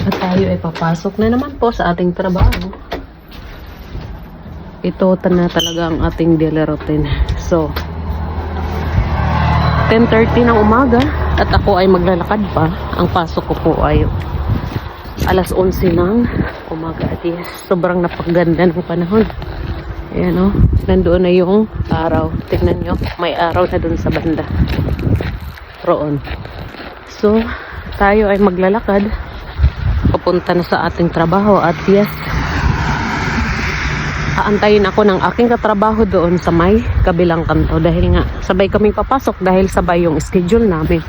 At tayo ay papasok na naman po sa ating trabaho. Ito na talaga ang ating daily routine. So, 10:30 ng umaga at ako ay maglalakad pa. Ang pasok ko po ay alas 11 ng umaga. At yes, sobrang napakaganda ng panahon. Ayan o, nandoon na yung araw. Tignan nyo, may araw na dun sa banda. Roon. So, tayo ay maglalakad papunta na sa ating trabaho. At yes, aantayin ako ng aking katrabaho doon sa may kabilang kanto. Dahil nga, sabay kaming papasok dahil sabay yung schedule namin.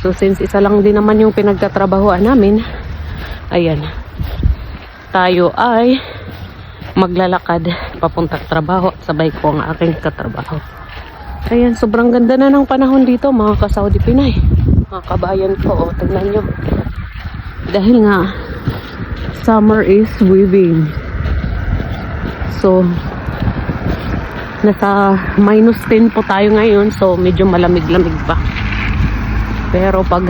So, since isa lang din naman yung pinagtatrabahoan namin, ayan, tayo ay maglalakad papunta sa trabaho at sabay ko ang aking katrabaho. Ayan, sobrang ganda na ng panahon dito mga ka-Saudi Pinay. Mga kabayan ko, tignan nyo. Dahil nga, summer is weaving. So, nasa -10 po tayo ngayon. So, medyo malamig-lamig pa. Pero pag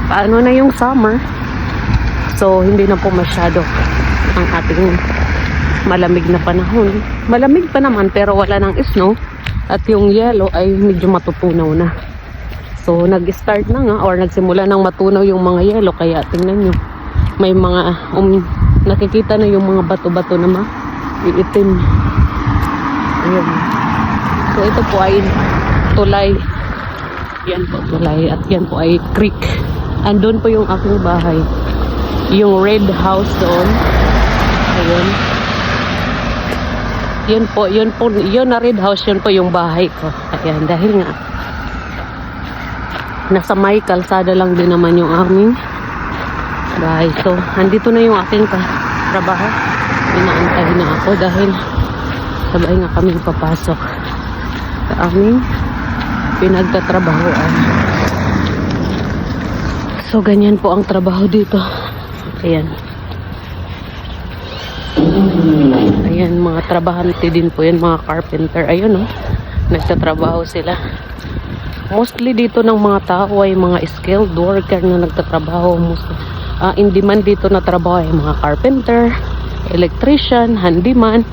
paano na yung summer, so, hindi na po masyado ang ating malamig na panahon. Malamig pa naman pero wala nang snow. At yung yellow ay medyo matutunaw na. So, nag-start na nga or nagsimula nang matunaw yung mga yellow. Kaya tingnan nyo, may mga nakikita na yung mga bato-bato na maiitim. Ayan. So, ito po ay tulay. Yan po, tulay. At yan po ay creek. Andun po yung aking bahay. Yung red house doon. Ayun. Yun na red house, yun po yung bahay ko. Ayan, dahil nga nasa may kalsada lang din naman yung aming bahay. So, andito na yung aking trabaho. Inaantay na ako dahil sabay nga kami papasok sa aming pinagtatrabahoan. So, ganyan po ang trabaho dito. Ayan. Ayan, mga trabahante din po yan, mga carpenter. Ayun, nagtatrabaho sila. Mostly dito ng mga tao ay mga skilled worker na nagtatrabaho. In demand dito na trabaho ay mga carpenter, electrician, handyman,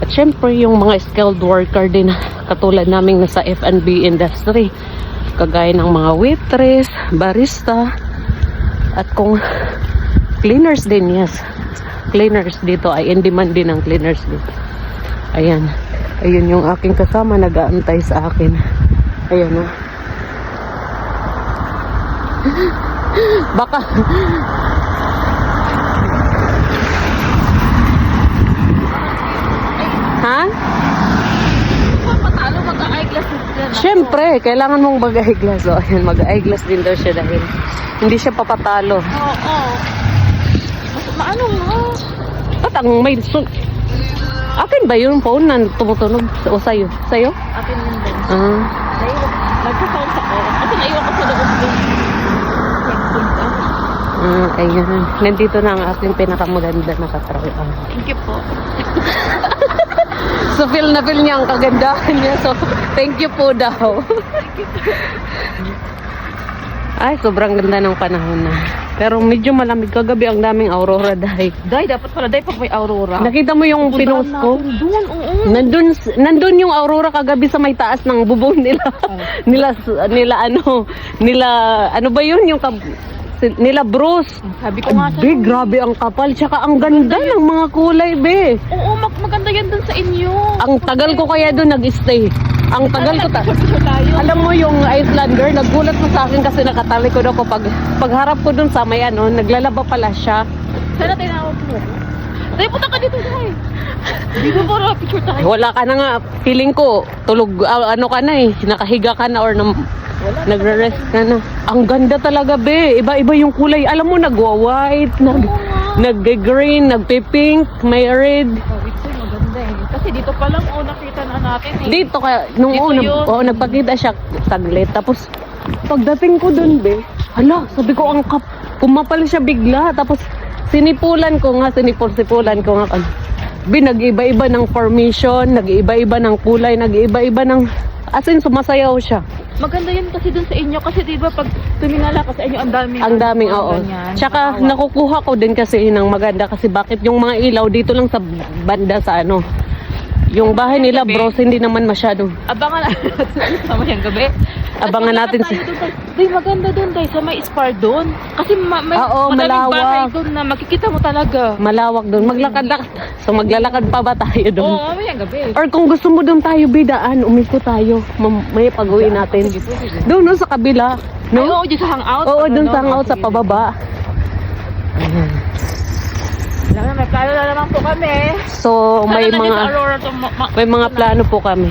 at syempre yung mga skilled worker din katulad naming nasa F&B industry. Kagaya ng mga waitress, barista, at kung cleaners din, yes. Cleaners dito ay in demand din ng cleaners dito. Ayan. Ayun yung aking kasama nag-aantay sa akin. Ayan o. Baka ha? Patalo mag-eyeglass din. Siyempre, kailangan mong mag-eyeglass. O, ayan, mag-eyeglass din daw siya dahil hindi siya papatalo. Oo. Maano nga? At ang may akin ba yung phone na tumutunog? O sa'yo? Sa'yo? Akin yun din. Nagpa-phone ako. Kasi naiwan ko sa loob din. Ayan. Nandito na ang aking pinakamaganda na katrabaho. Thank you po. So, feel na feel niya ang kagandahan niya. So, thank you po daw. Ay, sobrang ganda ng panahon na. Pero medyo malamig kagabi, ang daming aurora dahil. Dapat pala pag may aurora. Nakita mo yung pinost ko? Doon, oo. Nandun yung aurora kagabi sa may taas ng bubong nila. Ano ba yun? Nila Bruce. Sabi ko nga Be, grabe ang kapal. Tsaka ang ganda ng mga kulay, be. Oo, maganda yan dun sa inyo. Ang tagal ko kaya doon nag-stay. Ang tagal ko tayo. Alam mo yung Icelander, nagulat mo sa akin kasi nakatali ko daw ko pagharap ko doon sa may naglalaba pala siya. Sana tinawag mo. Dahil punta ka dito, Day. Hindi ko para picture tayo. Wala ka na nga, feeling ko tulog, ka na nakahiga ka na or nagre-rest ka na. Ang ganda talaga, be. Iba-iba yung kulay. Alam mo, nagwa-white, nag-green, nagpe-pink, may red. Maganda eh. Kasi dito pa lang nakita na natin eh. Dito nung nagpakita siya saglit. Tapos pagdating ko dun, be, sabi ko kumapal siya bigla. Tapos sinipulan ko nga. Be, nag-iba-iba ng formation, nag-iba-iba ng kulay, nag-iba-iba ng, as in, sumasayaw siya. Maganda yun kasi dun sa inyo. Kasi diba pag tuminala ka sa inyo, ang daming... Ang daming, oo. ganyan. Tsaka Kawawa. nakukuha ko din kasi ng maganda kasi bakit yung mga ilaw dito lang sa banda sa ano. Yung bahay nila Gabi. bros, hindi naman masyado. Abangan natin mamayang gabi. Abangan natin si... Day, maganda dun, Day. Sa may spar dun. Kasi may Oo, madaming bahay malawak. dun na makikita mo talaga. Malawak doon. Maglakad-lakad. So maglalakad pa ba tayo doon? Oo, mamayang gabi. Or kung gusto mo doon tayo bidaan, umiko tayo. May pag-uwi natin. Sige po, sige. Doon no, sa kabila. Ay, No? oo, dyan sa hangout. Oo, Ano, doon no? sa hangout sa Sige. pababa. Ayan. Alam mo, may plano na naman po kami. So may Sana nandito mga Aurora to may mga plano po kami.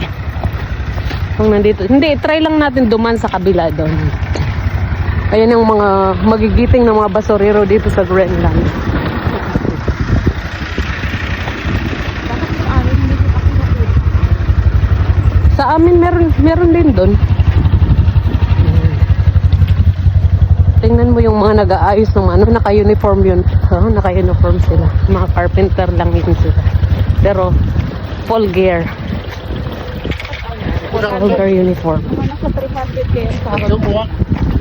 Kung nandito, hindi, try lang natin duman sa kabila doon. Ayan yung mga magigiting na mga basurero dito sa Greenland. Bakit yung amin hindi ko kasi nakita? Sa amin meron din doon. Tingnan mo yung mga nag-aayos ng ano, naka-uniform yun. Naka-uniform sila. Mga carpenter lang yun sila. Pero full gear. Full gear uniform. Mga nasa 300 kayo sa harap.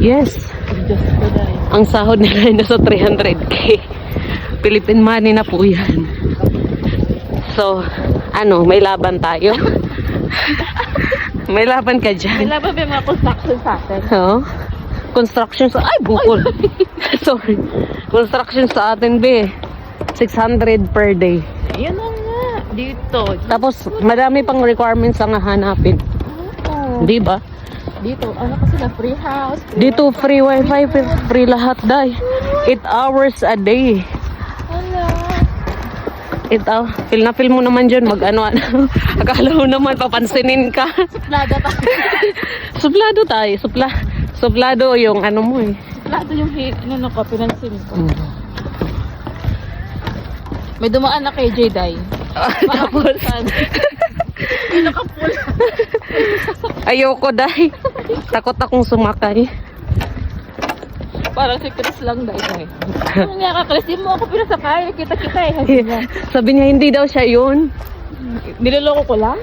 Yes. Diyos ko, Day. Ang sahod nila ay nasa 300k. Philippine money na po yan. So, ano, may laban tayo? May laban ka May dyan? laban ba yung mga construction sa atin? Oo. Construction sa... Ay, bukol. Sorry. Construction sa atin, be. 600 per day. Yan na nga. Dito. Tapos, madami pang requirements ang hahanapin. Oo. Di ba? Dito. Ano kasi na free house. Dito, free wifi, free lahat, day. 8 hours a day. Hala. 8 hours. Feel mo naman dyan, mag-ano-ano. Akala mo naman, papansinin ka. Suplada pa. Suplado tayo. Suplado yung ano mo eh. Suplada yung ano ko, pinansin ko. May dumaan na kay J-Day. Tapos, May nakapul. ayoko dahil. Takot akong sumakay. Parang si Chris lang dahil. Ano nga ka, Chris? Di mo ako pinasakay. Kita-kita eh. Sabi niya. Sabi niya, hindi daw siya yun. Niloloko ko lang.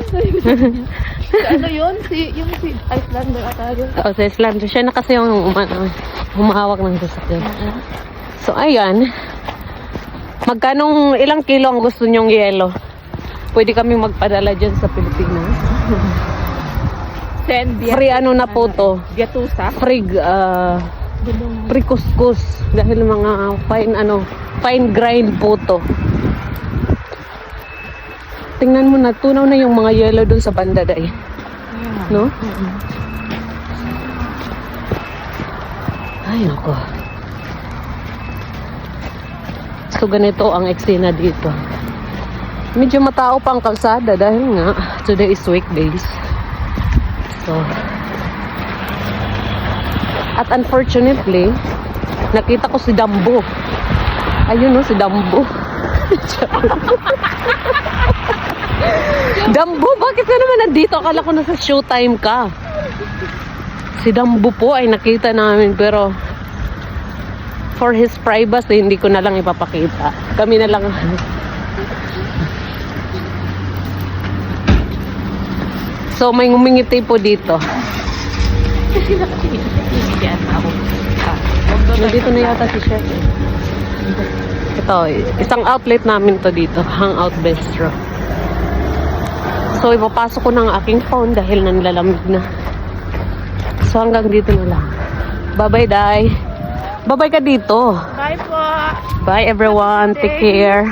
Si ano yun? Yung si Icelander ata yun. O, sa Islam. Siya na kasi yung humahawak ng sasakyan. So, ayan. Ilang kilo ang gusto nyong yelo? Pwede kami magpadala dyan sa Pilipinas. Free ano na po to. Gatusa. Free, free kuskus. Dahil mga fine grind po to. Tingnan mo, natunaw na yung mga yelo dun sa banda day. No? Ay, nako. So, ganito ang eksena dito. Medyo matao pa ang kalsada dahil nga, today is weekdays. So, at unfortunately, nakita ko si Dambo. Ayun no, si Dambo. Dambo, bakit ka naman nandito? Akala ko nasa showtime ka. Si Dambo po ay nakita namin pero for his privacy, hindi ko na lang ipapakita. Kami na lang. So, may ngumingiti po dito. Nandito na yata si Chef. Ito, isang outlet namin to dito. Hangout Bistro. So, ipapasok ko ng aking phone dahil nanlalamig na. So, hanggang dito na lang. Bye-bye, Day. Bye-bye ka dito. Bye po. Bye, everyone. Take care.